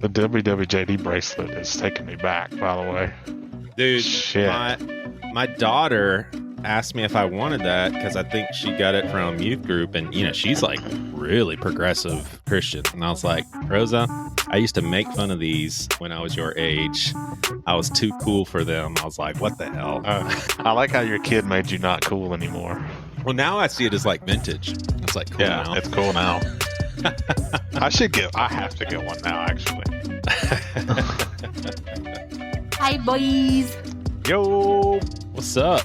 The WWJD bracelet is taking me back, by the way. Dude, Shit. my daughter asked me if I wanted that because I think she got it from youth group, and she's like really progressive Christian, and I was like, Rosa, I used to make fun of these when I was your age. I was too cool for them. I was like, what the hell? I like how your kid made you not cool anymore. Well, now I see it as like vintage. It's like cool now. It's cool now. I have to get one now, actually. Hi, boys. Yo. What's up?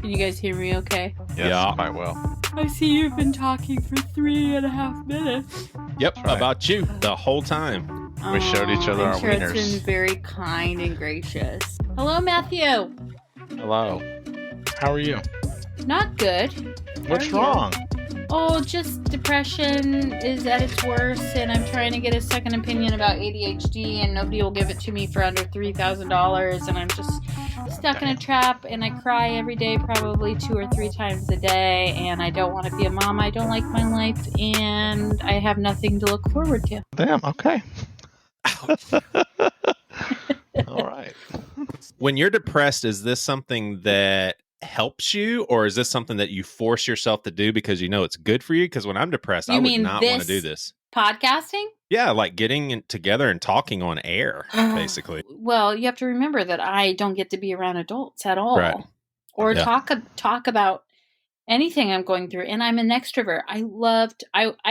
Can you guys hear me okay? Yes, Yeah. quite well. I see you've been talking for 3.5 minutes. Yep, right. About you the whole time. We showed each other our I'm sure wieners. It's been very kind and gracious. Hello, Matthew. Hello. How are you? Not good. What's How are you? wrong? Oh, just depression is at its worst, and I'm trying to get a second opinion about ADHD, and nobody will give it to me for under $3,000, and I'm just stuck in a trap, and I cry every day, probably 2 or 3 times a day, and I don't want to be a mom. I don't like my life, and I have nothing to look forward to. Damn, okay. All right. When you're depressed, is this something that helps you, or is this something that you force yourself to do because you know it's good for you? Because when I'm depressed, I would not want to do this. Podcasting? Yeah, like getting together and talking on air, basically. Well, you have to remember that I don't get to be around adults at all, Right. or Yeah. talk about anything I'm going through. And I'm an extrovert. I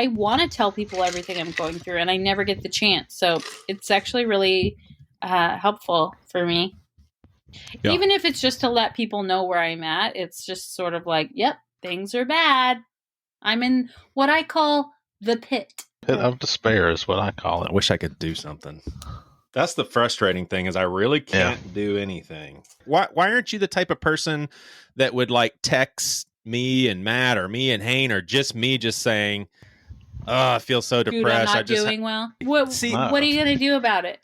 want to tell people everything I'm going through, and I never get the chance. So it's actually really helpful for me. Yeah. Even if it's just to let people know where I'm at, it's just sort of like, yep, things are bad. I'm in what I call the pit. Pit of despair is what I call I it. wish I could do something. That's the frustrating thing, is I really can't do anything. Why aren't you the type of person that would like text me and Matt or me and Hayne, or just me just saying, oh, I feel so Dude, depressed. I'm not doing well. What are you going to do about it?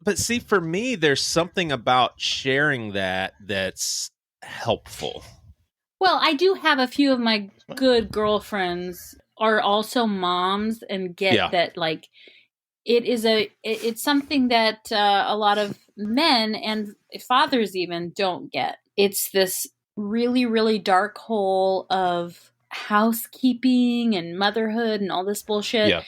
But see, for me, there's something about sharing that's helpful. Well, I do have a few of my good girlfriends are also moms and get that, like, it's something that a lot of men and fathers even don't get. It's this really, really dark hole of housekeeping and motherhood and all this bullshit. Yeah.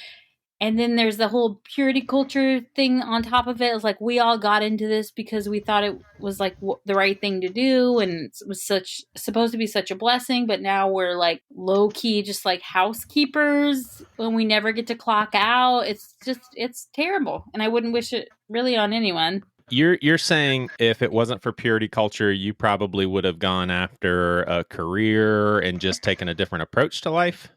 And then there's the whole purity culture thing on top of it. It's like we all got into this because we thought it was like the right thing to do, and it was supposed to be such a blessing. But now we're like low key, just like housekeepers when we never get to clock out. It's terrible, and I wouldn't wish it really on anyone. You're saying if it wasn't for purity culture, you probably would have gone after a career and just taken a different approach to life?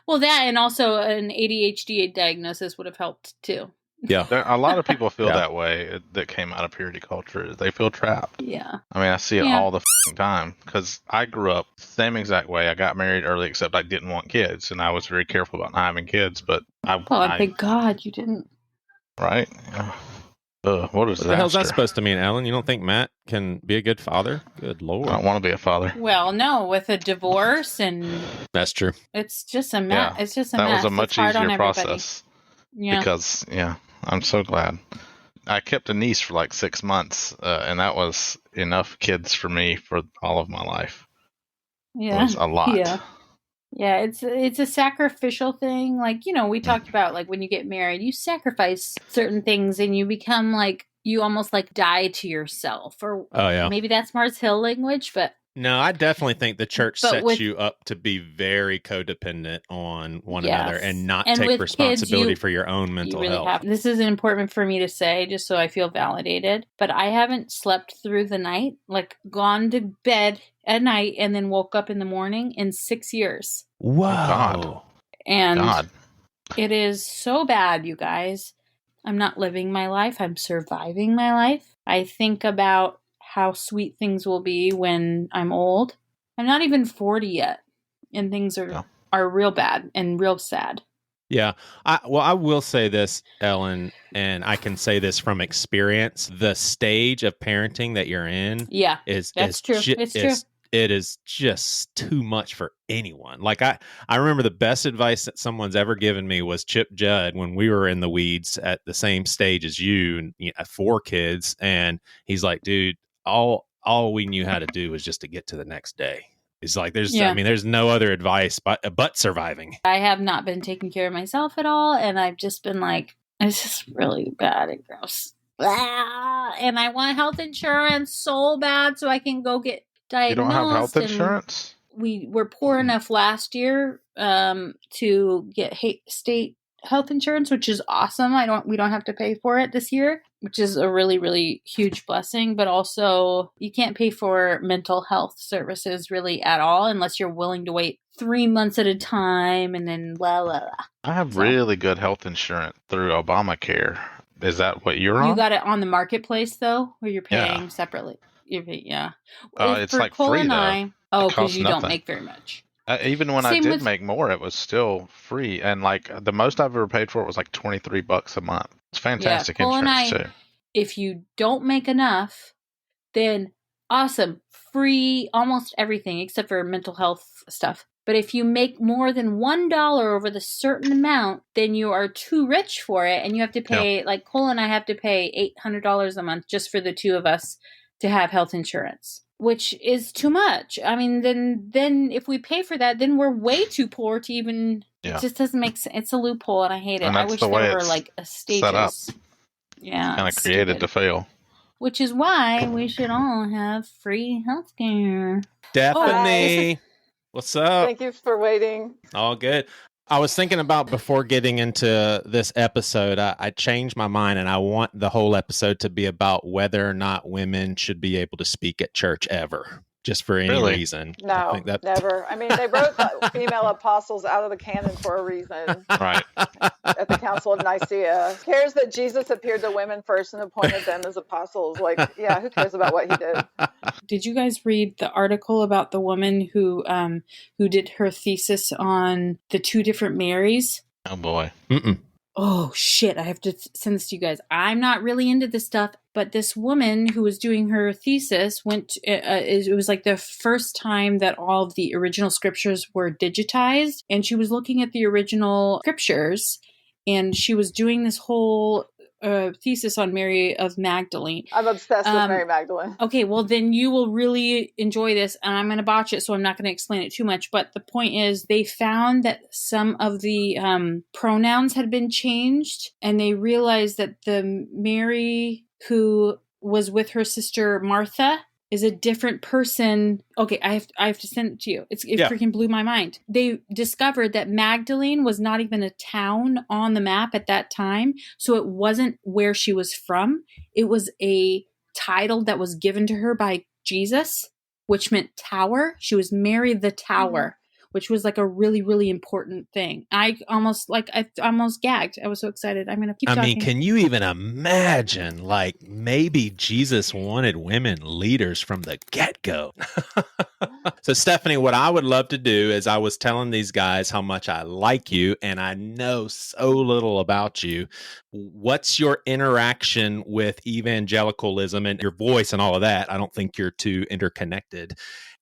Well, that and also an ADHD diagnosis would have helped too. Yeah. A lot of people feel that way that came out of purity culture. They feel trapped. Yeah. I mean, I see it all the time because I grew up the same exact way. I got married early, except I didn't want kids, and I was very careful about not having kids. But thank God you didn't. Right? What is that? What the hell's that supposed to mean, Ellen? You don't think Matt can be a good father? Good Lord. I don't want to be a father. Well, no, with a divorce and That's true. it's just a mess. Yeah, It's just a that mess. was a much easier process. Yeah. Because, I'm so glad. I kept a niece for like 6 months, and that was enough kids for me for all of my life. Yeah. It was a lot. Yeah, it's a sacrificial thing. Like, we talked about like when you get married, you sacrifice certain things and you become like, you almost like die to yourself. Or maybe that's Mars Hill language, but no, I definitely think the church But sets you up to be very codependent on one Yes. another and not And take with responsibility kids, for your own mental you really health. have. This is important for me to say, just so I feel validated. But I haven't slept through the night, like gone to bed at night and then woke up in the morning in 6 years. Whoa. God. And God. it is so bad, you guys. I'm not living my life. I'm surviving my life. I think about how sweet things will be when I'm old. I'm not even 40 yet, and things are real bad and real sad. Yeah. I will say this, Ellen, and I can say this from experience. The stage of parenting that you're in is true. It's true. it is just too much for anyone. Like I remember the best advice that someone's ever given me was Chip Judd when we were in the weeds at the same stage as you and 4 kids. And he's like, dude, all we knew how to do was just to get to the next day. It's like, there's no other advice but surviving. I have not been taking care of myself at all. And I've just been like, it's just really bad and gross. And I want health insurance so bad so I can go get diagnosed. You don't have health insurance? We were poor enough last year to get state health insurance, which is awesome. We don't have to pay for it this year, which is a really, really huge blessing. But also, you can't pay for mental health services really at all unless you're willing to wait 3 months at a time and then blah, blah, blah. I have really good health insurance through Obamacare. Is that what you're on? You got it on the marketplace, though, where you're paying separately? Yeah. It's like Cole free, and though. Oh, because you don't make very much. Even when I did make more, it was still free. And like the most I've ever paid for it was like $23 a month. It's fantastic insurance too. If you don't make enough, then awesome. Free almost everything except for mental health stuff. But if you make more than $1 over the certain amount, then you are too rich for it. And you have to pay, like Cole and I have to pay $800 a month just for the two of us to have health insurance, which is too much. I mean, then if we pay for that, then we're way too poor to even, it just doesn't make sense. It's a loophole and I hate it. I wish there were like a stages. Set up. Yeah. Kind of created to fail. Which is why we should all have free healthcare. Stephanie, what's up? Thank you for waiting. All good. I was thinking about before getting into this episode, I changed my mind and I want the whole episode to be about whether or not women should be able to speak at church ever, just for any reason. No, never. I mean, they wrote the female apostles out of the canon for a reason. Right. At the Council of Nicaea. Who cares that Jesus appeared to women first and appointed them as apostles? Like, yeah, who cares about what he did? Did you guys read the article about the woman who did her thesis on the 2 different Marys? Oh boy. Mm-mm. Oh shit, I have to send this to you guys. I'm not really into this stuff, but this woman who was doing her thesis it was like the first time that all of the original scriptures were digitized, and she was looking at the original scriptures, and she was doing this whole thesis on Mary of Magdalene. I'm obsessed with Mary Magdalene. Okay, well then you will really enjoy this, and I'm going to botch it, so I'm not going to explain it too much. But the point is, they found that some of the pronouns had been changed, and they realized that the Mary who was with her sister Martha is a different person. Okay, I have to send it to you. It freaking blew my mind. They discovered that Magdalene was not even a town on the map at that time, so it wasn't where she was from. It was a title that was given to her by Jesus, which meant tower. She was Mary the Tower, which was like a really, really important thing. I almost gagged. I was so excited. I'm going to keep talking. I mean, can you even imagine, like, maybe Jesus wanted women leaders from the get-go? So, Stephanie, what I would love to do is, I was telling these guys how much I like you, and I know so little about you. What's your interaction with evangelicalism and your voice and all of that? I don't think you're too interconnected.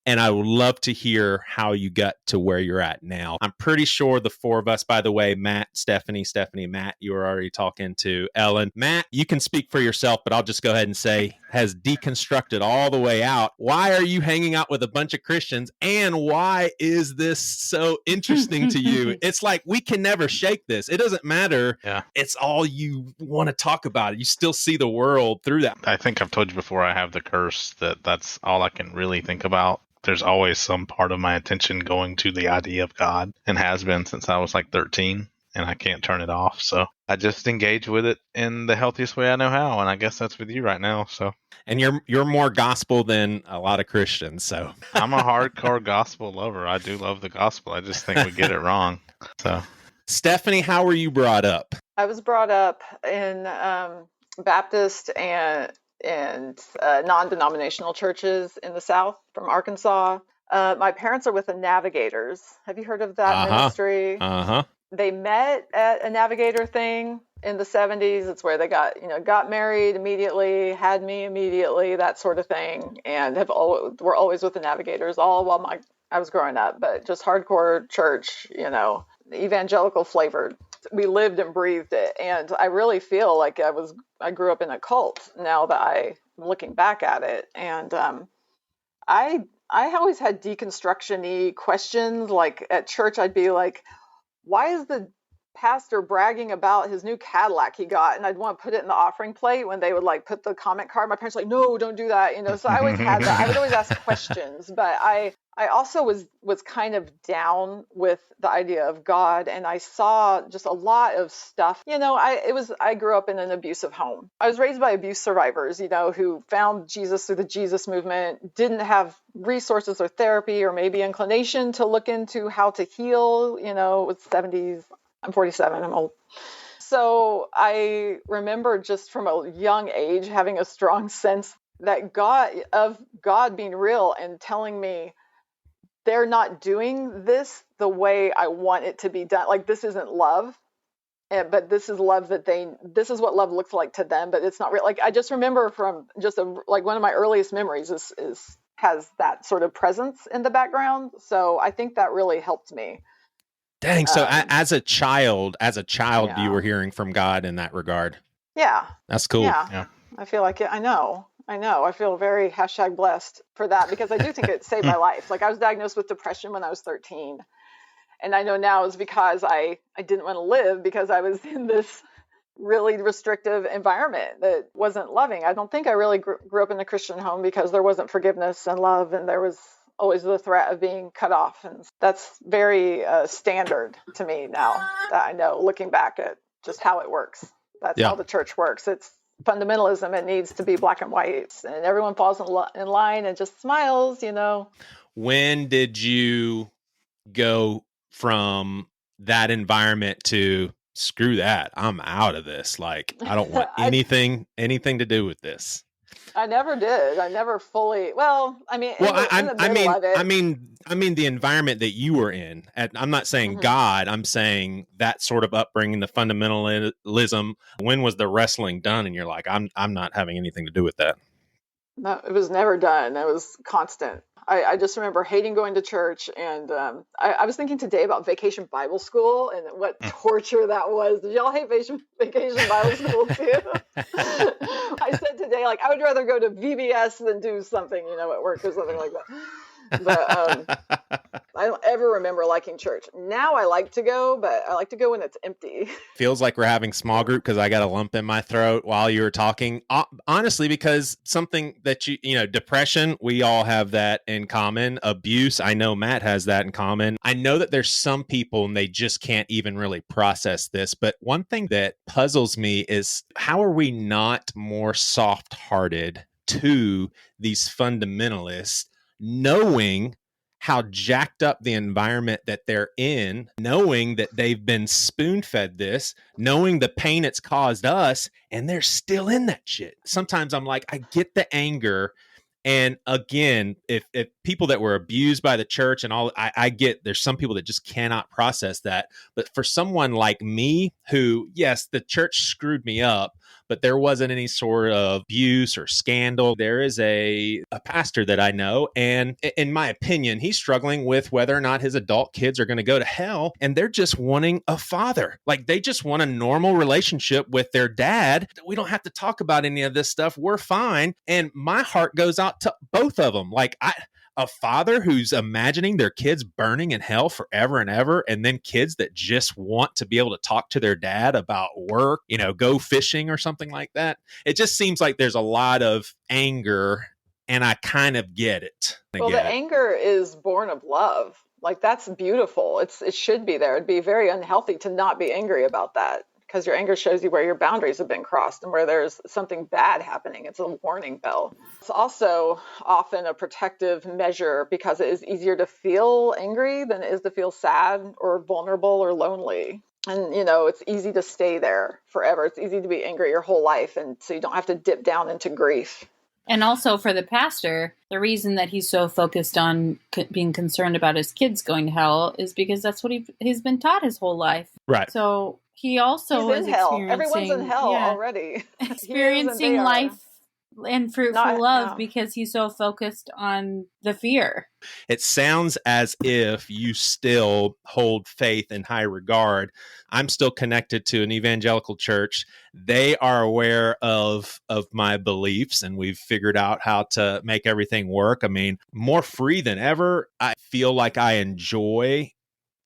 And I would love to hear how you got to where you're at now. I'm pretty sure the 4 of us, by the way, Matt, Stephanie, Matt, you were already talking to Ellen. Matt, you can speak for yourself, but I'll just go ahead and say, has deconstructed all the way out. Why are you hanging out with a bunch of Christians? And why is this so interesting to you? It's like, we can never shake this. It doesn't matter. Yeah. It's all you want to talk about. You still see the world through that. I think I've told you before, I have the curse that's all I can really think about. There's always some part of my attention going to the idea of God, and has been since I was like 13, and I can't turn it off. So I just engage with it in the healthiest way I know how, and I guess that's with you right now. So, and you're more gospel than a lot of Christians. So I'm a hardcore gospel lover. I do love the gospel. I just think we get it wrong. So, Stephanie, how were you brought up? I was brought up in Baptist and non-denominational churches in the South from Arkansas. My parents are with the Navigators. Have you heard of that ministry? they met at a Navigator thing in the 70s. It's where they got married immediately, had me immediately, that sort of thing, and were always with the Navigators all while I was growing up, but just hardcore church, evangelical flavored. We lived and breathed it, and I really feel like I grew up in a cult now that I'm looking back at it, and I always had deconstruction-y questions. Like at church, I'd be like, why is the pastor bragging about his new Cadillac he got? And I'd want to put it in the offering plate when they would like put the comment card. My parents were like, no, don't do that. So I always had that. I would always ask questions, but I also was kind of down with the idea of God. And I saw just a lot of stuff. I grew up in an abusive home. I was raised by abuse survivors, who found Jesus through the Jesus movement, didn't have resources or therapy or maybe inclination to look into how to heal. It was 70s. I'm 47. I'm old. So I remember just from a young age having a strong sense that God being real and telling me they're not doing this the way I want it to be done. Like, this isn't love, but this is love this is what love looks like to them, but it's not real. Like, I just remember from just one of my earliest memories has that sort of presence in the background. So I think that really helped me. Dang. So as a child, yeah. You were hearing from God in that regard. Yeah. That's cool. Yeah. I feel like it. I know. I feel very #blessed for that, because I do think it saved my life. Like, I was diagnosed with depression when I was 13. And I know now it's because I didn't want to live, because I was in this really restrictive environment that wasn't loving. I don't think I really grew up in a Christian home because there wasn't forgiveness and love, and there was always the threat of being cut off. And that's very standard to me now that I know, looking back at just how it works. That's how the church works. It's fundamentalism. It needs to be black and white, and everyone falls in line and just smiles, When did you go from that environment to screw that, I'm out of this? Like, I don't want anything to do with this. I never did. I never fully. Well, I mean, I mean, the environment that you were in. I'm not saying God. I'm saying that sort of upbringing, the fundamentalism. When was the wrestling done? And you're like, I'm not having anything to do with that. No, it was never done. It was constant. I just remember hating going to church, and I was thinking today about Vacation Bible School and what torture that was. Did y'all hate Vacation Bible School too? I said today, like, I would rather go to VBS than do something, at work or something like that. But I don't ever remember liking church. Now I like to go, but I like to go when it's empty. Feels like we're having small group because I got a lump in my throat while you were talking. Honestly, because something that depression, we all have that in common. Abuse, I know Matt has that in common. I know that there's some people and they just can't even really process this. But one thing that puzzles me is, how are we not more soft-hearted to these fundamentalists, knowing how jacked up the environment that they're in, knowing that they've been spoon-fed this, knowing the pain it's caused us, and they're still in that shit? Sometimes I'm like, I get the anger. And again, if people that were abused by the church and all, I get there's some people that just cannot process that. But for someone like me who, yes, the church screwed me up, but there wasn't any sort of abuse or scandal. There is a pastor that I know, and in my opinion, he's struggling with whether or not his adult kids are going to go to hell, and they're just wanting a father. Like, they just want a normal relationship with their dad. We don't have to talk about any of this stuff. We're fine. And my heart goes out to both of them. Like, a father who's imagining their kids burning in hell forever and ever, and then kids that just want to be able to talk to their dad about work, go fishing or something like that. It just seems like there's a lot of anger, and I kind of get it. The anger is born of love. Like, that's beautiful. It should be there. It'd be very unhealthy to not be angry about that, because your anger shows you where your boundaries have been crossed and where there's something bad happening. It's a warning bell. It's also often a protective measure, because it is easier to feel angry than it is to feel sad or vulnerable or lonely. And, it's easy to stay there forever. It's easy to be angry your whole life, and so you don't have to dip down into grief. And also for the pastor, the reason that he's so focused on being concerned about his kids going to hell is because that's what he's been taught his whole life. Right. So he also is in hell. Everyone's in hell already. Experiencing life and fruitful love because he's so focused on the fear. It sounds as if you still hold faith in high regard. I'm still connected to an evangelical church. They are aware of my beliefs, and we've figured out how to make everything work. I mean, more free than ever. I feel like I enjoy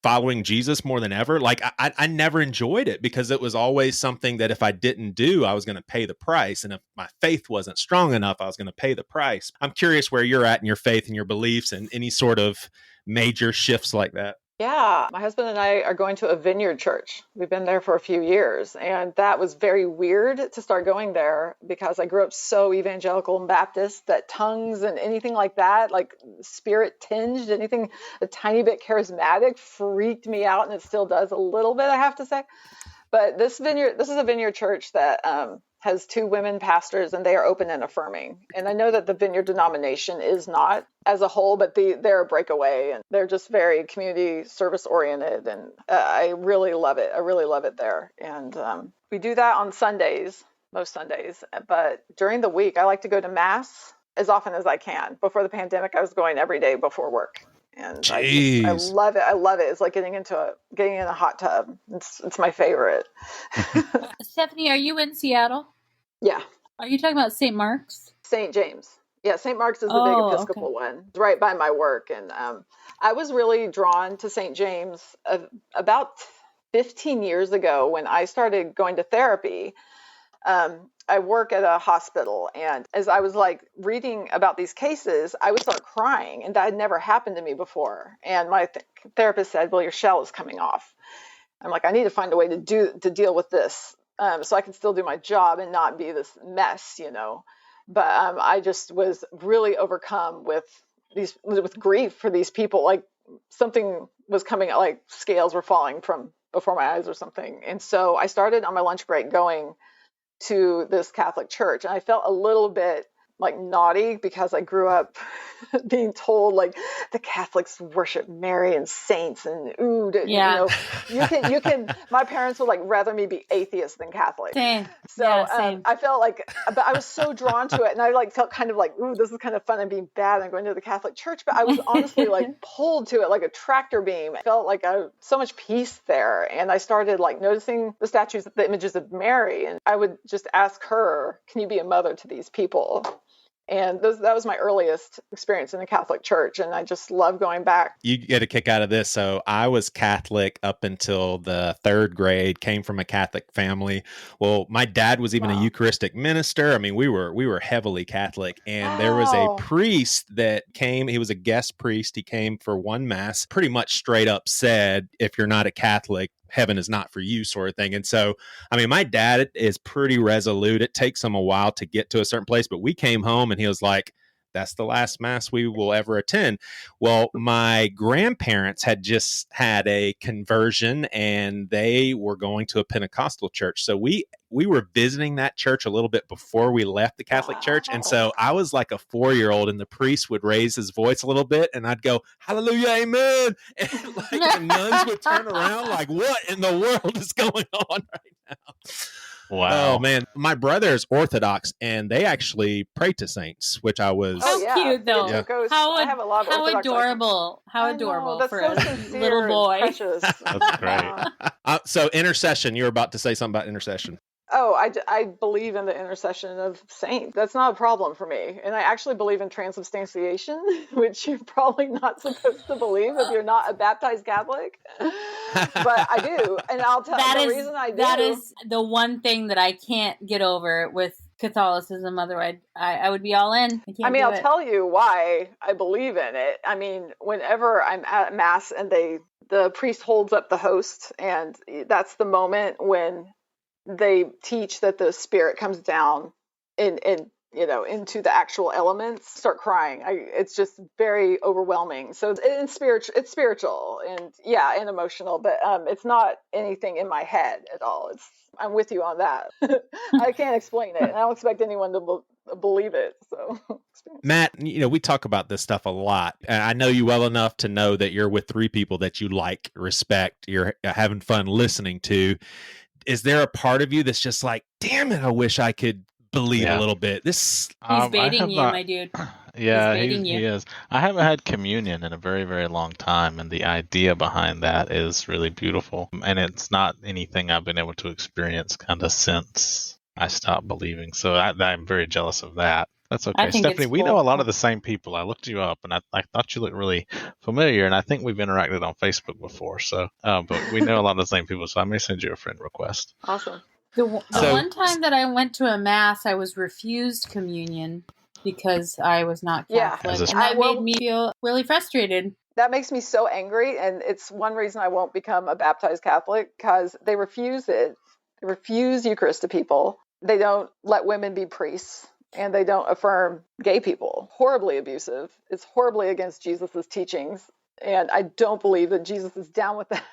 following Jesus more than ever. Like I never enjoyed it because it was always something that if I didn't do, I was going to pay the price. And if my faith wasn't strong enough, I was going to pay the price. I'm curious where you're at in your faith and your beliefs and any sort of major shifts like that. Yeah, my husband and I are going to a vineyard church. We've been there for a few years, and that was very weird to start going there because I grew up so evangelical and Baptist that tongues and anything like that, like spirit tinged, anything a tiny bit charismatic freaked me out, and it still does a little bit, I have to say. But this is a vineyard church that has 2 women pastors, and they are open and affirming. And I know that the vineyard denomination is not as a whole, but they're a breakaway, and they're just very community service oriented. And I really love it. I really love it there. And we do that on Sundays, most Sundays. But during the week, I like to go to Mass as often as I can. Before the pandemic, I was going every day before work. And I love it. I love it. It's like getting in a hot tub. It's my favorite. Stephanie, are you in Seattle? Yeah. Are you talking about St. Mark's? St. James. Yeah, St. Mark's is the big Episcopal one. It's right by my work. And I was really drawn to St. James about 15 years ago when I started going to therapy. I work at a hospital, and as I was like reading about these cases, I would start crying, and that had never happened to me before. And my therapist said, "Well, your shell is coming off." I'm like, I need to find a way to deal with this, so I can still do my job and not be this mess, But I just was really overcome with grief for these people. Like something was coming, like scales were falling from before my eyes or something. And so I started on my lunch break going to this Catholic church. And I felt a little bit like naughty because I grew up being told like the Catholics worship Mary and saints and you can my parents would like rather me be atheist than Catholic. Same. So same. I felt like, but I was so drawn to it, and I like felt kind of like, ooh, this is kind of fun. I'm being bad. I'm going to the Catholic church, but I was honestly like pulled to it like a tractor beam. I felt like so much peace there, and I started like noticing the statues, the images of Mary, and I would just ask her, "Can you be a mother to these people?" And that was my earliest experience in the Catholic Church, and I just love going back. You get a kick out of this. So I was Catholic up until the 3rd grade, came from a Catholic family. Well, my dad was even a Eucharistic minister. I mean, we were heavily Catholic, and there was a priest that came. He was a guest priest. He came for one Mass, pretty much straight up said, if you're not a Catholic, heaven is not for you, sort of thing. And so, I mean, my dad is pretty resolute. It takes him a while to get to a certain place, but we came home and he was like, that's the last Mass we will ever attend. Well, my grandparents had just had a conversion and they were going to a Pentecostal church. So we were visiting that church a little bit before we left the Catholic Church. And so I was like a 4-year-old, and the priest would raise his voice a little bit and I'd go, hallelujah, amen. And like the nuns would turn around like, what in the world is going on right now? Wow. Oh, man. My brother is Orthodox, and they actually pray to saints, which I was... cute, though. Yeah. I have a lot of Orthodox adorable. How adorable that's for so a sincere little boy. And precious. That's great. So intercession, you were about to say something about intercession. Oh, I believe in the intercession of saints. That's not a problem for me. And I actually believe in transubstantiation, which you're probably not supposed to believe if you're not a baptized Catholic. But I do. And I'll tell you the reason I do. That is the one thing that I can't get over with Catholicism. Otherwise, I would be all in. I'll tell you why I believe in it. I mean, whenever I'm at Mass and the priest holds up the host, and that's the moment when they teach that the Spirit comes down into the actual elements, start crying. It's just very overwhelming. So it's spiritual and emotional, but it's not anything in my head at all. I'm with you on that. I can't explain it, and I don't expect anyone to believe it. So, Matt, we talk about this stuff a lot. And I know you well enough to know that you're with three people that you like, respect, you're having fun listening to. Is there a part of you that's just like, damn it, I wish I could believe a little bit? He's baiting you, my dude. Yeah, he is. I haven't had communion in a very, very long time, and the idea behind that is really beautiful. And it's not anything I've been able to experience kind of since I stopped believing. So I'm very jealous of that. That's okay. Stephanie, we know a lot of the same people. I looked you up, and I thought you looked really familiar, and I think we've interacted on Facebook before. So, but we know a lot of the same people, so I may send you a friend request. Awesome. The one time that I went to a mass, I was refused communion because I was not Catholic. And that made me feel really frustrated. That makes me so angry, and it's one reason I won't become a baptized Catholic, because they refuse it. They refuse Eucharist to people. They don't let women be priests, and they don't affirm gay people. Horribly abusive. It's horribly against Jesus' teachings. And I don't believe that Jesus is down with that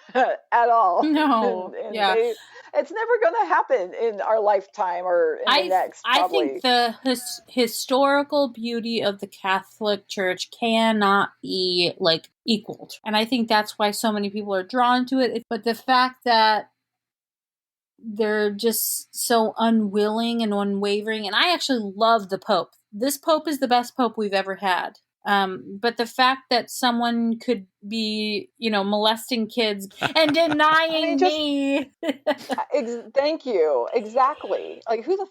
at all. No. It's never going to happen in our lifetime or in the next, probably. I think the historical beauty of the Catholic Church cannot be, equaled. And I think that's why so many people are drawn to it. But the fact that they're just so unwilling and unwavering. And I actually love the Pope. This Pope is the best Pope we've ever had. But the fact that someone could be, molesting kids and denying me. Thank you. Exactly. Like, who the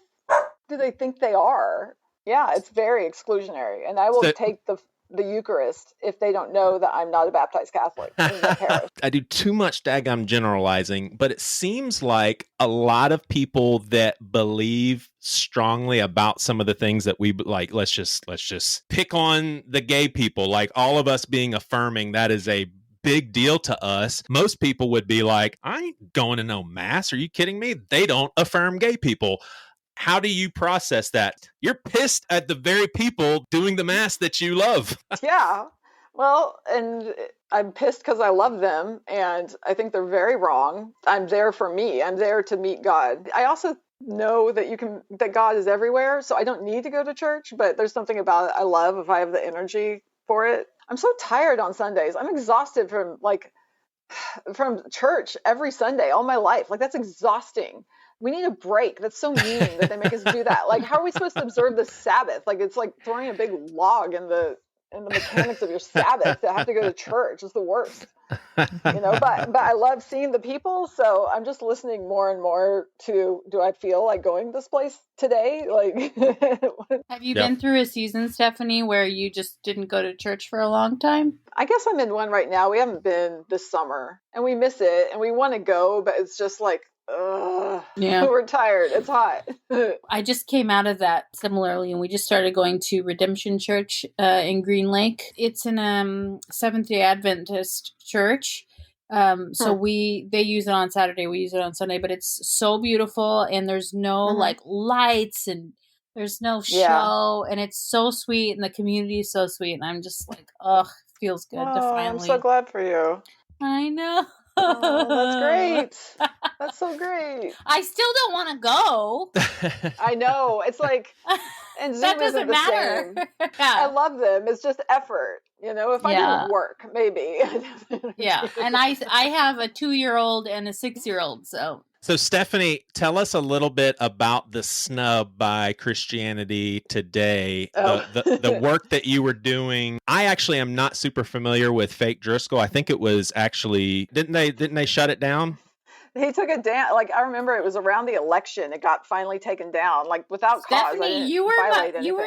do they think they are? Yeah, it's very exclusionary. And I will take the Eucharist if they don't know that I'm not a baptized Catholic in their parish. I do too much daggum generalizing, but it seems like a lot of people that believe strongly about some of the things that we like, let's just pick on the gay people, like all of us being affirming, that is a big deal to us. Most people would be like, I ain't going to no mass. Are you kidding me? They don't affirm gay people. How do you process that? You're pissed at the very people doing the mass that you love. Yeah. Well, and I'm pissed because I love them, and I think they're very wrong. I'm there for me. I'm there to meet God. I also know that God is everywhere, so I don't need to go to church, but there's something about it I love if I have the energy for it. I'm so tired on Sundays. I'm exhausted from church every Sunday all my life. That's exhausting. We need a break. That's so mean that they make us do that. How are we supposed to observe the Sabbath? It's like throwing a big log in the mechanics of your Sabbath to have to go to church. It's the worst. But I love seeing the people, so I'm just listening more and more to, do I feel like going this place today? Have you been through a season, Stephanie, where you just didn't go to church for a long time? I guess I'm in one right now. We haven't been this summer, and we miss it, and we want to go, but it's just we're tired. It's hot. I just came out of that similarly, and we just started going to Redemption Church in Green Lake. It's in Seventh-day Adventist church. So they use it on Saturday. We use it on Sunday, but it's so beautiful, and there's no lights, and there's no show, and it's so sweet, and the community is so sweet, and I'm just feels good to finally. I'm so glad for you. I know. Oh, that's great. That's so great. I still don't want to go. I know. It's and Zoom that doesn't matter. I love them. It's just effort. If I didn't work, maybe. Yeah. And I have a 2-year-old and a 6-year-old. So Stephanie, tell us a little bit about the snub by Christianity Today, the work that you were doing. I actually am not super familiar with Fake Driscoll. I think it was actually, didn't they shut it down? He took it down. I remember it was around the election. It got finally taken down, without cause. Stephanie, you were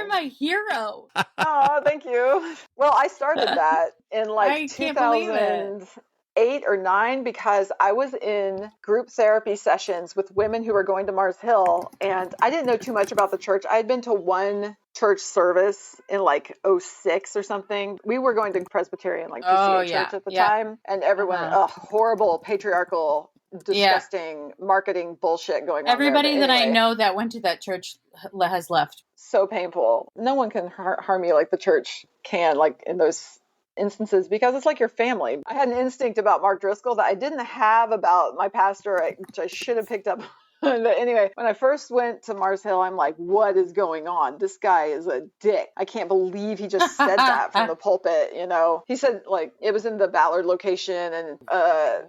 my hero. Oh, thank you. Well, I started that in 2008 or 9 because I was in group therapy sessions with women who were going to Mars Hill, and I didn't know too much about the church. I had been to one church service in 2006 or something. We were going to Presbyterian PCA church at the time, and everyone, horrible patriarchal, disgusting marketing bullshit going on. Everybody that I know that went to that church has left. So painful. No one can harm you like the church can, in those instances, because it's like your family. I had an instinct about Mark Driscoll that I didn't have about my pastor, which I should have picked up But anyway, when I first went to Mars Hill, I'm like, what is going on? This guy is a dick. I can't believe he just said that from the pulpit, you know. He said, like, it was in the Ballard location, and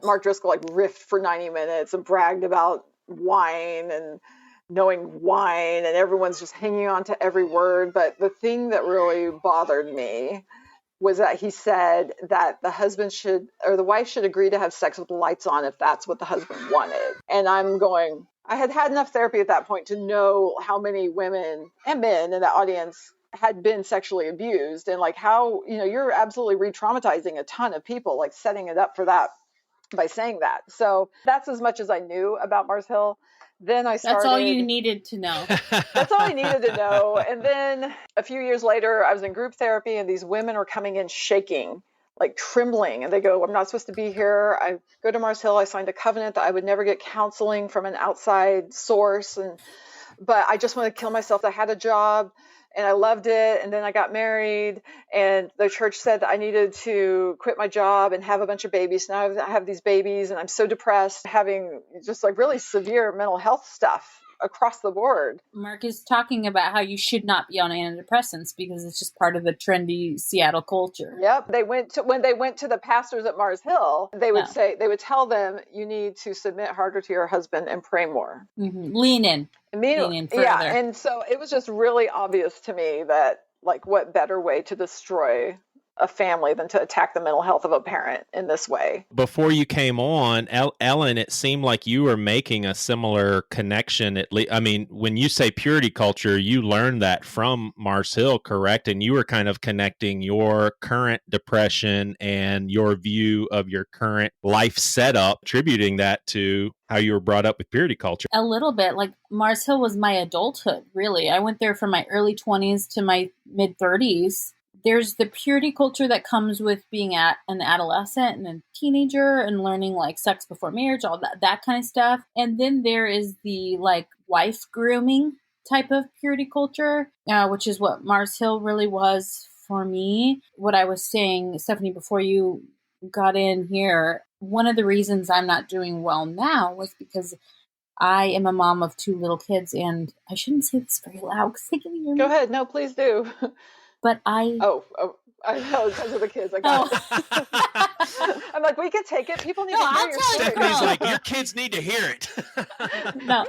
Mark Driscoll, like, riffed for 90 minutes and bragged about wine and knowing wine, and everyone's just hanging on to every word. But the thing that really bothered me was that he said that the husband should, or the wife should agree to have sex with the lights on if that's what the husband wanted. And I'm going, I had had enough therapy at that point to know how many women and men in the audience had been sexually abused, and like how, you know, you're absolutely re-traumatizing a ton of people, like setting it up for that by saying that. So that's as much as I knew about Mars Hill. Then I started. That's all you needed to know. That's all I needed to know. And then a few years later, I was in group therapy, and these women were coming in shaking, like trembling. And they go, I'm not supposed to be here. I go to Mars Hill. I signed a covenant that I would never get counseling from an outside source. But I just wanted to kill myself. I had a job and I loved it. And then I got married, and the church said that I needed to quit my job and have a bunch of babies. Now I have these babies, and I'm so depressed, having just like really severe mental health stuff across the board. Mark is talking about how you should not be on antidepressants because it's just part of the trendy Seattle culture. Yep. When they went to the pastors at Mars Hill, they would tell them, you need to submit harder to your husband and pray more. Mm-hmm. Lean in further. Yeah. And so it was just really obvious to me that, like, what better way to destroy a family than to attack the mental health of a parent in this way. Before you came on, Ellen, it seemed like you were making a similar connection. I mean, when you say purity culture, you learned that from Mars Hill, correct? And you were kind of connecting your current depression and your view of your current life setup, attributing that to how you were brought up with purity culture. A little bit. Like, Mars Hill was my adulthood, really. I went there from my early 20s to my mid 30s. There's the purity culture that comes with being an adolescent and a teenager and learning, like, sex before marriage, all that kind of stuff. And then there is the, like, wife grooming type of purity culture, which is what Mars Hill really was for me. What I was saying, Stephanie, before you got in here, one of the reasons I'm not doing well now was because I am a mom of 2 little kids, and I shouldn't say this very loud because they can hear me. Go ahead. No, please do. But I know because of the kids. I got it. I'm like, we could take it. People need to hear your story. Stephanie's like, your kids need to hear it. No,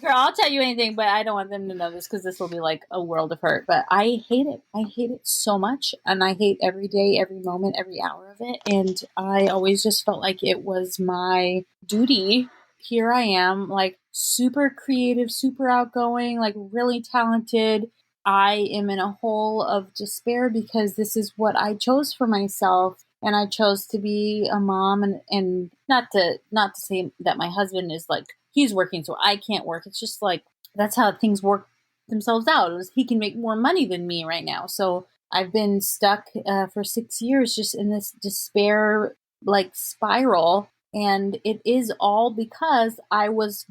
girl, I'll tell you anything, but I don't want them to know this because this will be like a world of hurt. But I hate it. I hate it so much, and I hate every day, every moment, every hour of it. And I always just felt like it was my duty. Here I am, like, super creative, super outgoing, like, really talented. I am in a hole of despair because this is what I chose for myself, and I chose to be a mom, and not to say that my husband is like, he's working so I can't work. It's just like, that's how things work themselves out. He can make more money than me right now. So I've been stuck for 6 years just in this despair, like, spiral. And it is all because I was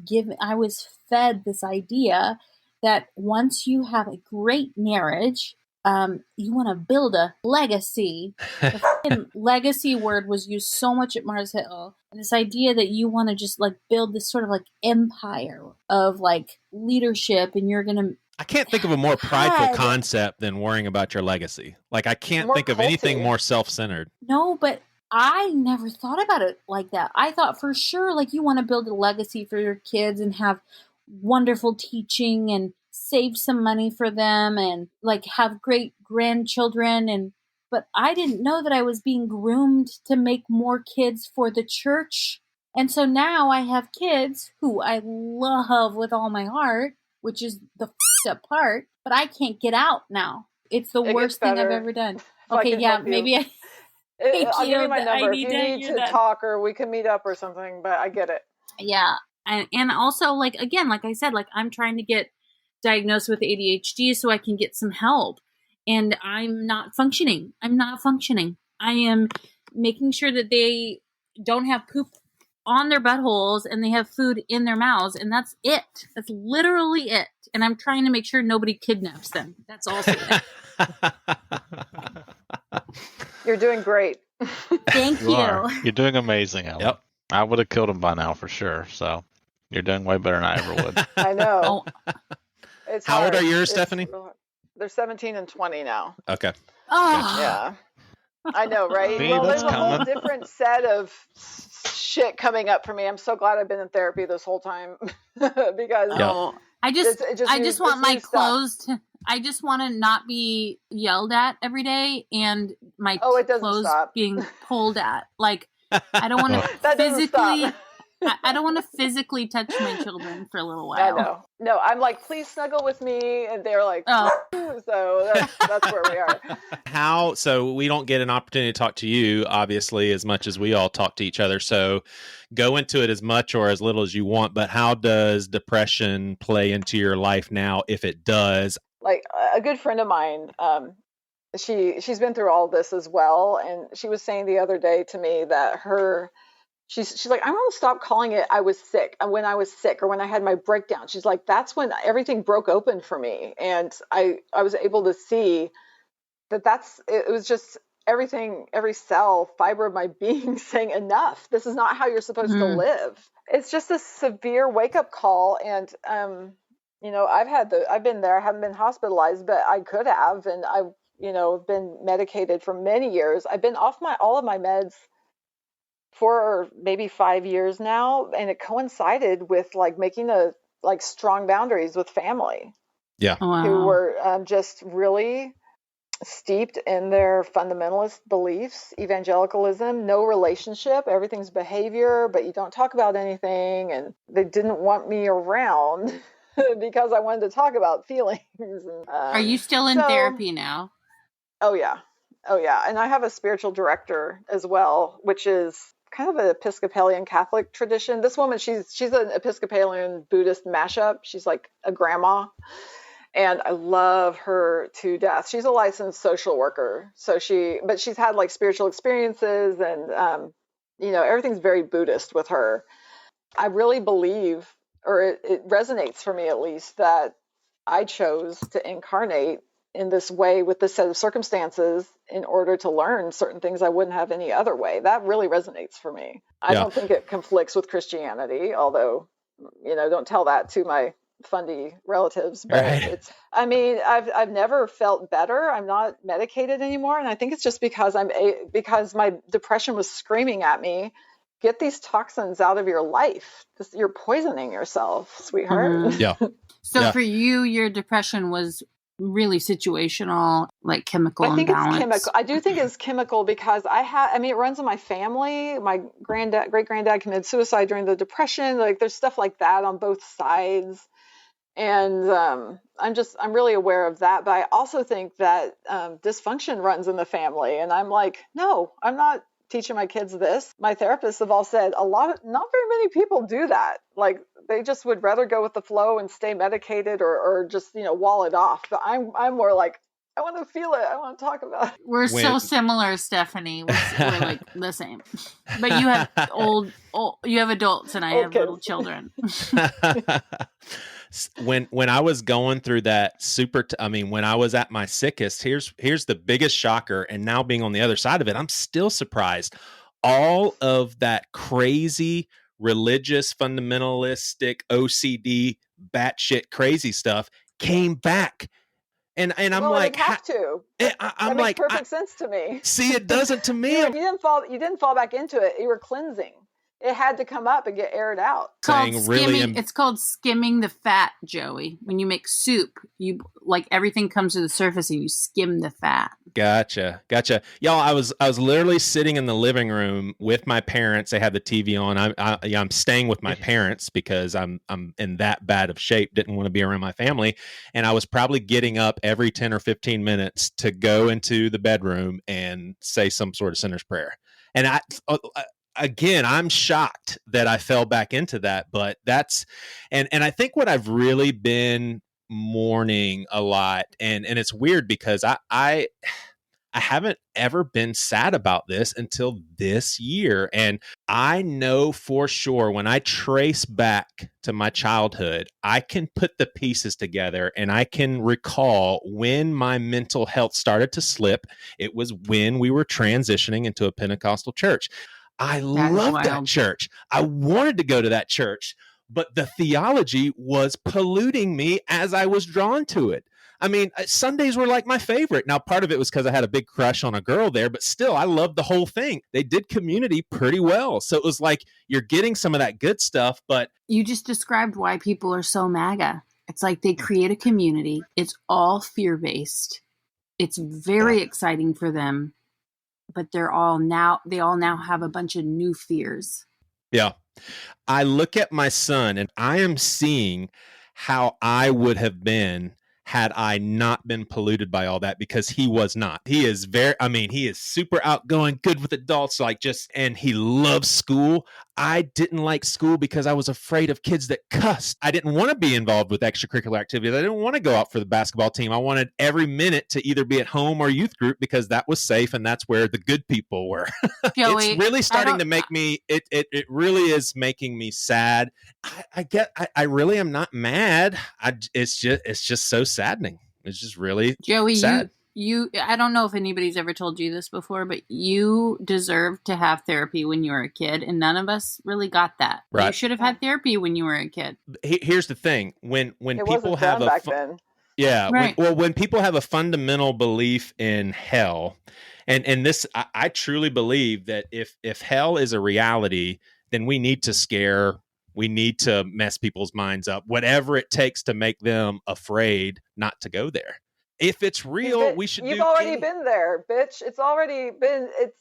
fed this idea that once you have a great marriage, you want to build a legacy. The legacy word was used so much at Mars Hill. And this idea that you want to just, like, build this sort of, like, empire of, like, leadership, and you're going to... I can't think of a more prideful concept than worrying about your legacy. Like, I can't think of anything more self-centered. No, but I never thought about it like that. I thought for sure, like, you want to build a legacy for your kids and have wonderful teaching and save some money for them and, like, have great grandchildren. But I didn't know that I was being groomed to make more kids for the church. And so now I have kids who I love with all my heart, which is the up part, but I can't get out now. It's the worst thing I've ever done. Okay, yeah, maybe I'll give you my number if you need to talk, or we can meet up or something, but I get it. Yeah. And also, like, again, like I said, like, I'm trying to get diagnosed with ADHD so I can get some help. And I'm not functioning. I am making sure that they don't have poop on their buttholes and they have food in their mouths. And that's it. That's literally it. And I'm trying to make sure nobody kidnaps them. That's also it. You're doing great. Thank you. You're doing amazing, Ellen. Yep. I would have killed him by now for sure. So You're doing way better than I ever would. I know. Oh, It's How old hard. are yours, It's Stephanie? real- They're 17 and 20 now. Okay. oh. Yeah. I know, right? See, Well, that's there's a whole coming. different set of shit coming up for me. I'm so glad I've been in therapy this whole time because Yeah. Oh, I just want my clothes to, I just want to not be yelled at every day and my it doesn't clothes stop. being pulled at. Like, I don't want to That doesn't physically, stop. I don't want to physically touch my children for a little I while. know. No, I'm like, please snuggle with me, and they're like, Oh. so that's where we are. So we don't get an opportunity to talk to you, obviously, as much as we all talk to each other. So go into it as much or as little as you want, but how does depression play into your life now, if it does? Like a good friend of mine, she's been through all this as well, and she was saying the other day to me that she's like, I'm going to stop calling it I was sick when I was sick or when I had my breakdown. She's like, that's when everything broke open for me. And I was able to see that it was just everything, every cell, fiber of my being saying enough. This is not how you're supposed to live. It's just a severe wake up call. And, I've been there. I haven't been hospitalized, but I could have. And I've, been medicated for many years. I've been off all of my meds for maybe 5 years now, and it coincided with like making strong boundaries with family. Yeah. Wow. Who were just really steeped in their fundamentalist beliefs, evangelicalism, no relationship, everything's behavior, but you don't talk about anything, and they didn't want me around because I wanted to talk about feelings. Are you still in therapy now? Oh yeah, and I have a spiritual director as well, which is kind of an Episcopalian Catholic tradition. This woman, she's an Episcopalian Buddhist mashup. She's like a grandma, and I love her to death. She's a licensed social worker, but she's had like spiritual experiences, and everything's very Buddhist with her. I really believe, or it resonates for me at least, that I chose to incarnate in this way with this set of circumstances in order to learn certain things I wouldn't have any other way. That really resonates for me. I don't think it conflicts with Christianity, although, don't tell that to my fundy relatives, but I've never felt better. I'm not medicated anymore. And I think it's just because because my depression was screaming at me, get these toxins out of your life. You're poisoning yourself, sweetheart. Mm-hmm. Yeah. So for you, your depression was really situational, like chemical imbalance. It's chemical. I do think it's chemical because it runs in my family. My great granddad committed suicide during the Depression. Like there's stuff like that on both sides. And I'm really aware of that. But I also think that dysfunction runs in the family. And I'm like, no, I'm not teaching my kids this. My therapists have all said not very many people do that. Like they just would rather go with the flow and stay medicated or just, wall it off. But I'm more like, I want to feel it. I want to talk about it. We're so similar, Stephanie. We're like the same. But you have you have adults and I have kids. Little children. When I was going through that when I was at my sickest, here's the biggest shocker. And now being on the other side of it, I'm still surprised. All of that crazy religious, fundamentalistic, OCD, batshit crazy stuff came back. And I'm like, it have to. I'm that like, makes perfect sense to me. See, it doesn't to me. You didn't fall back into it. You were cleansing. It had to come up and get aired out. It's called skimming the fat, Joey. When you make soup, you everything comes to the surface and you skim the fat. Gotcha. Y'all, I was literally sitting in the living room with my parents. They had the TV on. I'm staying with my parents because I'm in that bad of shape. Didn't want to be around my family. And I was probably getting up every 10 or 15 minutes to go into the bedroom and say some sort of sinner's prayer. And again, I'm shocked that I fell back into that, but and I think what I've really been mourning a lot, and it's weird because I haven't ever been sad about this until this year. And I know for sure when I trace back to my childhood, I can put the pieces together and I can recall when my mental health started to slip. It was when we were transitioning into a Pentecostal church. I loved that church. I wanted to go to that church. but the theology was polluting me as I was drawn to it. I mean, Sundays were like my favorite. Now, part of it was because I had a big crush on a girl there, but still, I loved the whole thing. They did community pretty well. So it was like you're getting some of that good stuff, but... You just described why people are so MAGA. It's like they create a community. It's all fear-based. It's very exciting for them, but they all now have a bunch of new fears. Yeah. I look at my son and I am seeing how I would have been had I not been polluted by all that, because he was not. He is he is super outgoing, good with adults, and he loves school. I didn't like school because I was afraid of kids that cussed. I didn't want to be involved with extracurricular activities. I didn't want to go out for the basketball team. I wanted every minute to either be at home or youth group because that was safe and that's where the good people were. Joey, it's really starting to make me, it really is making me sad. I really am not mad. It's just so saddening. It's just really Joey, sad. You I don't know if anybody's ever told you this before, but you deserve to have therapy when you were a kid, and none of us really got that. Right. You should have had therapy when you were a kid. Here's the thing: when people have back then. Yeah, right. when people have a fundamental belief in hell, and this, I truly believe that if hell is a reality, then we need to mess people's minds up, whatever it takes to make them afraid not to go there. If it's real, we should. You've already been there, bitch. It's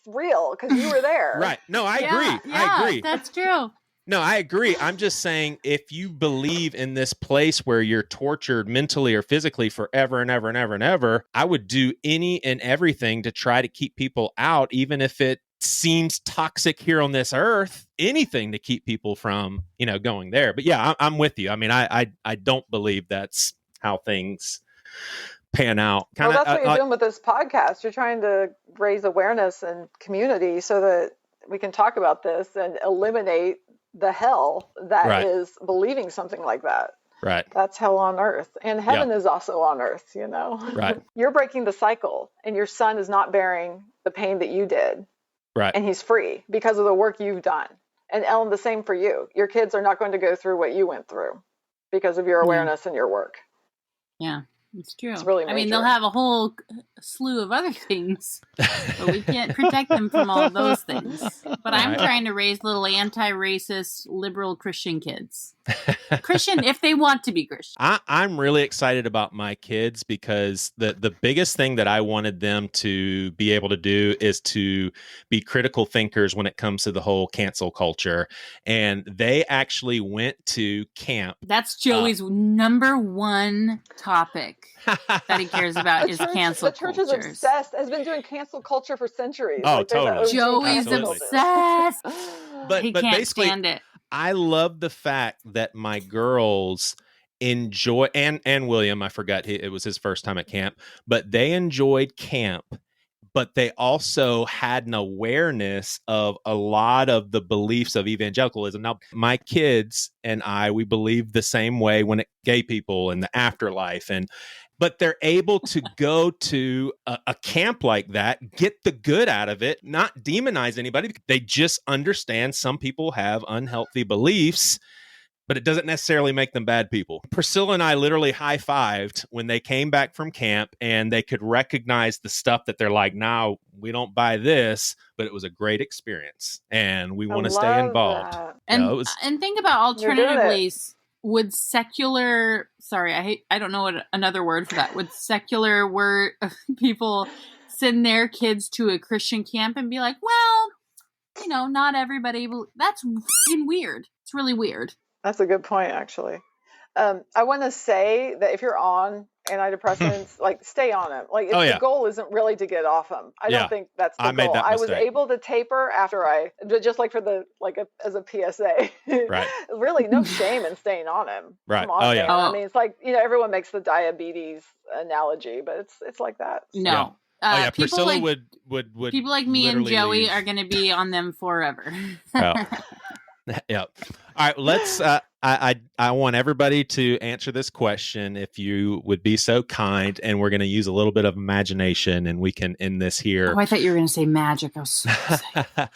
real because you were there. Right. No, I agree. Yeah, I agree. That's true. No, I agree. I'm just saying, if you believe in this place where you're tortured mentally or physically forever and ever and ever and ever, I would do any and everything to try to keep people out, even if it seems toxic here on this earth, anything to keep people from, going there. But yeah, I'm with you. I mean, I don't believe that's how things pan out. Well, that's what you're doing with this podcast. You're trying to raise awareness and community so that we can talk about this and eliminate the hell that is believing something like that. Right. That's hell on earth. And heaven is also on earth, Right. You're breaking the cycle, and your son is not bearing the pain that you did. Right. And he's free because of the work you've done. And Ellen, the same for you. Your kids are not going to go through what you went through because of your awareness and your work. Yeah. It's true. It's really major. I mean, they'll have a whole slew of other things, but we can't protect them from all those things. But I'm trying to raise little anti-racist, liberal Christian kids. Christian, if they want to be Christian. I'm really excited about my kids because the biggest thing that I wanted them to be able to do is to be critical thinkers when it comes to the whole cancel culture. And they actually went to camp. That's Joey's number one topic that he cares about is cancel culture. The church is obsessed, has been doing cancel culture for centuries. Oh, totally. Joey's obsessed. But he can't stand it. I love the fact that my girls enjoy, and William, I forgot it was his first time at camp, but they enjoyed camp, but they also had an awareness of a lot of the beliefs of evangelicalism. Now, my kids and we believe the same way when gay people and the afterlife, but they're able to go to a camp like that, get the good out of it, not demonize anybody. They just understand some people have unhealthy beliefs, but it doesn't necessarily make them bad people. Priscilla and I literally high-fived when they came back from camp and they could recognize the stuff that they're like, no, we don't buy this, but it was a great experience and we want to stay involved. And think about alternatively, would secular, I don't know what another word for that, would secular people send their kids to a Christian camp and be like, well, not everybody, that's fucking weird. It's really weird. That's a good point, actually. I want to say that if you're on antidepressants, stay on them. The goal isn't really to get off them. I don't think that's the goal. Made that I was able to taper after just like for as a PSA. Right. Really, no shame in staying on them. Right. Come on, man. I mean, it's like, everyone makes the diabetes analogy, but it's like that. No. Yeah. Priscilla would people like me and Joey leave. Are going to be on them forever. Yeah. All right. Let's. I want everybody to answer this question, if you would be so kind, and we're going to use a little bit of imagination, and we can end this here. Oh, I thought you were going to say magic. I was so excited.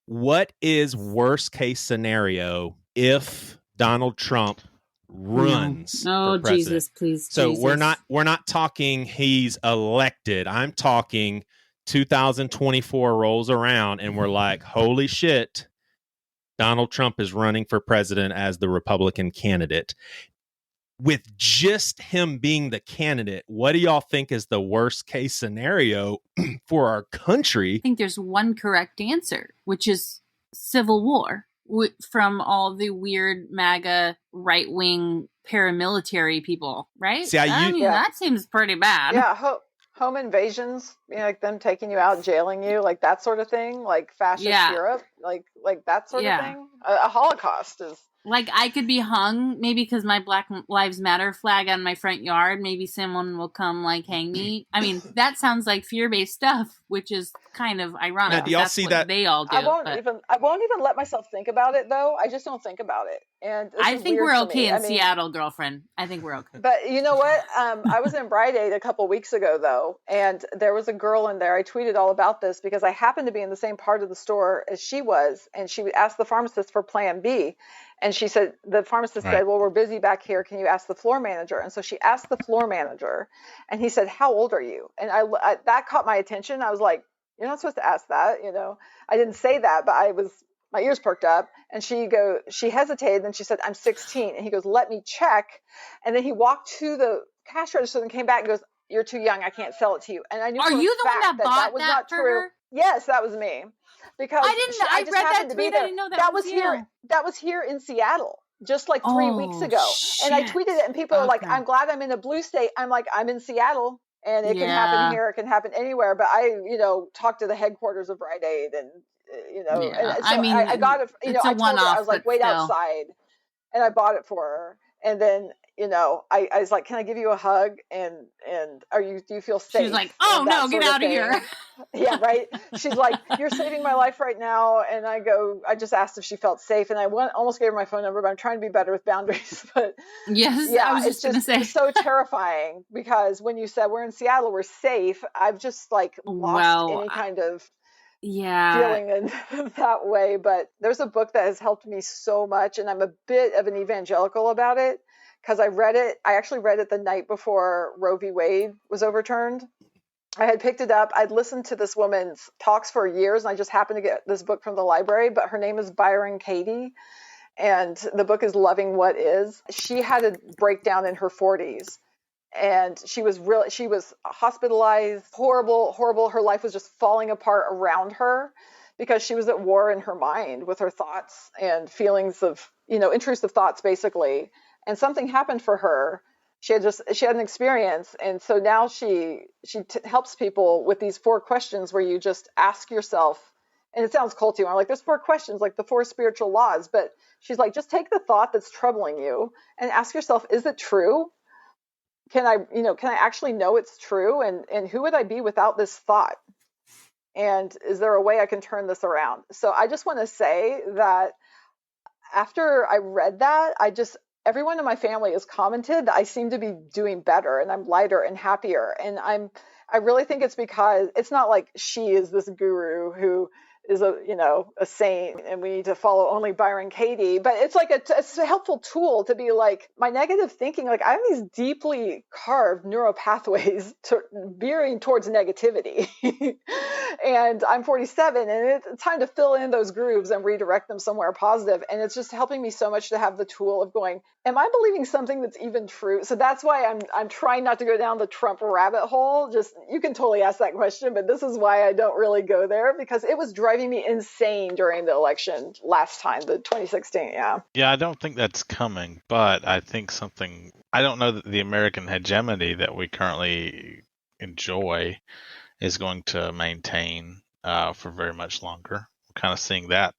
What is worst case scenario if Donald Trump runs for president. Jesus, please. So Jesus. we're not talking he's elected. I'm talking 2024 rolls around and we're like, holy shit, Donald Trump is running for president as the Republican candidate. With just him being the candidate, what do y'all think is the worst case scenario for our country? I think there's one correct answer, which is civil war from all the weird MAGA right-wing paramilitary people, right? See, that seems pretty bad. Yeah, home invasions, like them taking you out, jailing you, like that sort of thing, like fascist Europe, like that sort of thing. A Holocaust is. Like, I could be hung, maybe because my Black Lives Matter flag on my front yard. Maybe someone will come, like, hang me. I mean, that sounds like fear-based stuff, which is kind of ironic. Now, do y'all see that? They all do. I won't even let myself think about it, though. I just don't think about it. And I think we're okay in Seattle, girlfriend. I think we're okay. But you know what? I was in Bride Aid a couple weeks ago, though, and there was a girl in there. I tweeted all about this because I happened to be in the same part of the store as she was, and she asked the pharmacist for Plan B. And she said, the pharmacist said, well, we're busy back here. Can you ask the floor manager? And so she asked the floor manager, and he said, how old are you? And I that caught my attention. I was like, you're not supposed to ask that. I didn't say that, but my ears perked up. And she hesitated. And she said, I'm 16. And he goes, let me check. And then he walked to the cash register and came back and goes, you're too young. I can't sell it to you. And I knew Are you the one that bought was that not for true. her? Yes, that was me. Because I just read happened that tweet. I didn't know that was here. That was here in Seattle, just like 3 weeks ago. Shit. And I tweeted it, and people are like, "I'm glad I'm in a blue state." I'm like, "I'm in Seattle, and it can happen here. It can happen anywhere." But I, talked to the headquarters of Rite Aid, and and so I got it. I told her, I was like, "Wait outside," and I bought it for her, and then. I was like, can I give you a hug? And do you feel safe? She's like, oh no, get out of here. Yeah, right. She's like, you're saving my life right now. And I just asked if she felt safe. And I almost gave her my phone number, but I'm trying to be better with boundaries. But yes, yeah, I was just going to say. It's so terrifying because when you said we're in Seattle, we're safe. I've just lost any kind of feeling in that way. But there's a book that has helped me so much. And I'm a bit of an evangelical about it. Because I actually read it the night before Roe v. Wade was overturned. I had picked it up. I'd listened to this woman's talks for years, and I just happened to get this book from the library, but her name is Byron Katie, and the book is Loving What Is. She had a breakdown in her 40s, and she was hospitalized, horrible. Her life was just falling apart around her because she was at war in her mind with her thoughts and feelings of, intrusive thoughts, basically. And something happened for her. She had an experience. And so now she helps people with these 4 questions where you just ask yourself, and it sounds culty. I'm like, there's 4 questions, like the 4 spiritual laws. But she's like, just take the thought that's troubling you and ask yourself, is it true? Can I actually know it's true? And who would I be without this thought? And is there a way I can turn this around? So I just want to say that after I read that, everyone in my family has commented that I seem to be doing better and I'm lighter and happier. And I really think it's because it's not like she is this guru who is a saint and we need to follow only Byron Katie, but it's like it's a helpful tool to be like, my negative thinking, like I have these deeply carved neural pathways veering towards negativity. And I'm 47 and it's time to fill in those grooves and redirect them somewhere positive. And it's just helping me so much to have the tool of going, am I believing something that's even true? So that's why I'm trying not to go down the Trump rabbit hole. Just, you can totally ask that question, but this is why I don't really go there, because it was driving me insane during the election last time, the 2016. Yeah, I don't think that's coming, but I think I don't know that the American hegemony that we currently enjoy is going to maintain for very much longer. We're kind of seeing that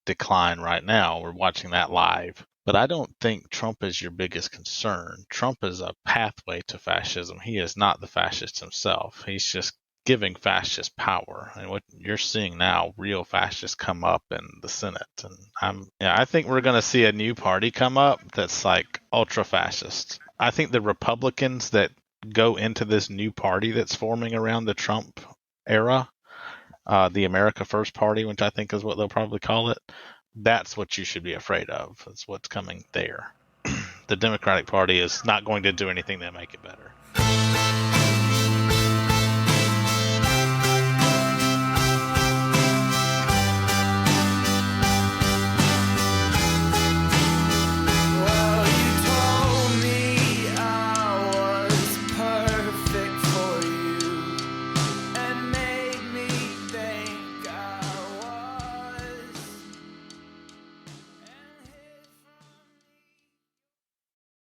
decline right now. We're watching that live. But I don't think Trump is your biggest concern. Trump is a pathway to fascism. He is not the fascist himself. He's just giving fascist power. And what you're seeing now, real fascists come up in the Senate. And I think we're going to see a new party come up that's like ultra fascist. I think the Republicans that go into this new party that's forming around the Trump era, the America First Party, which I think is what they'll probably call it, That's what you should be afraid of. That's what's coming there. The Democratic Party is not going to do anything to make it better.